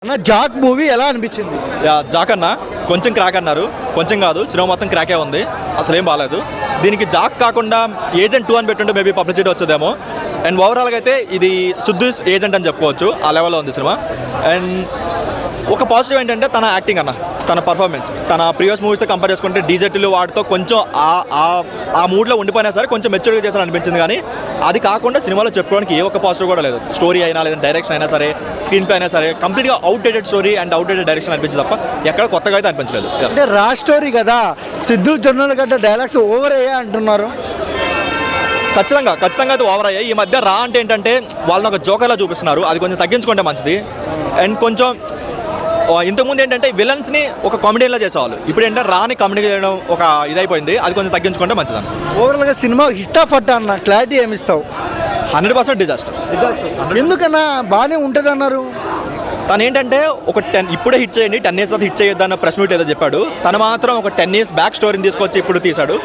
నా Jack movie ఎలా అనిపించింది? జాక్ అన్న కొంచెం క్రాక్ అన్నారు, కొంచెం కాదు సినిమా మొత్తం క్రాకే ఉంది, అసలు ఏం బాగాలేదు. దీనికి జాక్ కాకుండా ఏజెంట్ 2 అని పెట్టుంటే మేబీ పబ్లిసిటీ వచ్చేదేమో. అండ్ ఓవరాల్గా అయితే ఇది సిద్ధు ఏజెంట్ అని చెప్పుకోవచ్చు, ఆ లెవెల్లో ఉంది సినిమా. అండ్ ఒక పాజిటివ్ ఏంటంటే తన యాక్టింగ్ అన్న, తన పర్ఫార్మెన్స్, తన ప్రీవియస్ మూవీస్తో కంపేర్ చేసుకుంటే డీజెట్లు వాటితో కొంచెం ఆ మూడ్లో ఉండిపోయినా సరే కొంచెం మెచ్యూర్గా చేశారు అనిపించింది. కానీ అది కాకుండా సినిమాలో చెప్పుకోవడానికి ఏ ఒక్క పాజిటివ్ కూడా లేదు. స్టోరీ అయినా లేదా డైరెక్షన్ అయినా సరే, స్క్రీన్ ప్లే అయినా సరే కంప్లీట్గా outdated story and outdated direction అనిపించింది తప్ప ఎక్కడ కొత్తగా అయితే అనిపించలేదు. అంటే రా స్టోరీ కదా, సిద్ధు జొన్నల గడ్డ డైలాగ్స్ ఓవర్ అయ్యా అంటున్నారు. ఖచ్చితంగా అయితే ఓవర్ అయ్యాయి. ఈ మధ్య రా అంటే ఏంటంటే వాళ్ళని ఒక జోకర్లా చూపిస్తున్నారు, అది కొంచెం తగ్గించుకుంటే మంచిది. అండ్ కొంచెం ఇంతకుముందు ఏంటంటే విలన్స్ని ఒక కామెడీలా చేసేవాళ్ళు, ఇప్పుడు ఏంటంటే రాని కామెడీ చేయడం ఒక ఇదైపోయింది, అది కొంచెం తగ్గించుకుంటే మంచిది. ఓవరాల్గా సినిమా హిట్టా ఫట్టా అన్న క్లారిటీ ఏమిస్తావు? 100% డిజాస్టర్. ఎందుకన్నా బాగానే ఉంటుంది అన్నారు. తను ఏంటంటే ఒక 10 ఇప్పుడే హిట్ చేయండి, 10 years తర్వాత హిట్ చేయొద్దు అన్న ప్రెస్ మీట్ ఏదో చెప్పాడు. తను మాత్రం ఒక 10 years బ్యాక్ స్టోరీని తీసుకొచ్చి ఇప్పుడు తీశాడు.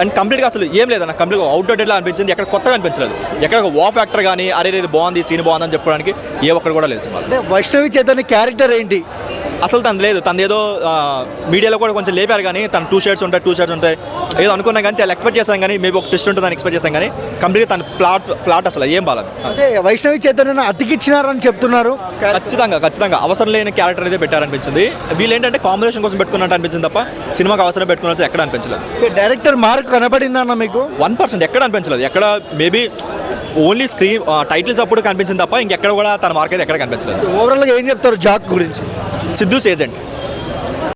అండ్ కంప్లీట్గా అసలు ఏం లేదన్న, కంప్లీట్గా అవుట్డేటెడ్లా అనిపించింది, ఎక్కడ కొత్తగా అనిపించలేదు. ఎక్కడ ఒక వా ఫ్యాక్టర్ కానీ అరే ఇది బాగుంది సీన్ బాగుందని చెప్పడానికి ఏ ఒక్కరు కూడా లేదు సినిమా. అంటే వైష్ణవి చైతన్య క్యారెక్టర్ ఏంటి? అసలు తను లేదు, తను ఏదో మీడియాలో కూడా కొంచెం లేపారు కానీ తను 2 shades ఉంటాయి ఏదో అనుకున్నా కానీ చాలా ఎక్స్పెక్ట్ చేశాను, కానీ మేబీ ఒక ట్విస్ట్ ఉంటుందని ఎక్స్పెక్ట్ చేశాను, కానీ కంప్లీట్గా తన ప్లాట్ అసలు ఏం బాగాలేదు. అంటే వైష్ణవి చైతన్యను అతికిచ్చినారని చెప్తున్నారు. ఖచ్చితంగా అవసరం లేని క్యారెక్టర్ అయితే పెట్టారనిపించింది. వీళ్ళు ఏంటంటే కాంబినేషన్ కోసం పెట్టుకున్నట్టు అనిపించింది తప్ప సినిమాకి అవసరం పెట్టుకున్నట్టు ఎక్కడ అనిపించలేదు. డైరెక్టర్ మార్క్ కనబడిందన్న మీకు? 1% ఎక్కడ అనిపించలేదు. ఎక్కడ మేబీ ఓన్లీ స్క్రీన్ టైటిల్స్ అప్పుడు కనిపించింది తప్ప ఇంకెక్కడ కూడా తన మార్క్ అయితే ఎక్కడ కనిపించలేదు. ఓవరాల్గా ఏం చెప్తారు జాక్ గురించి? సిద్ధూస్ ఏజెంట్.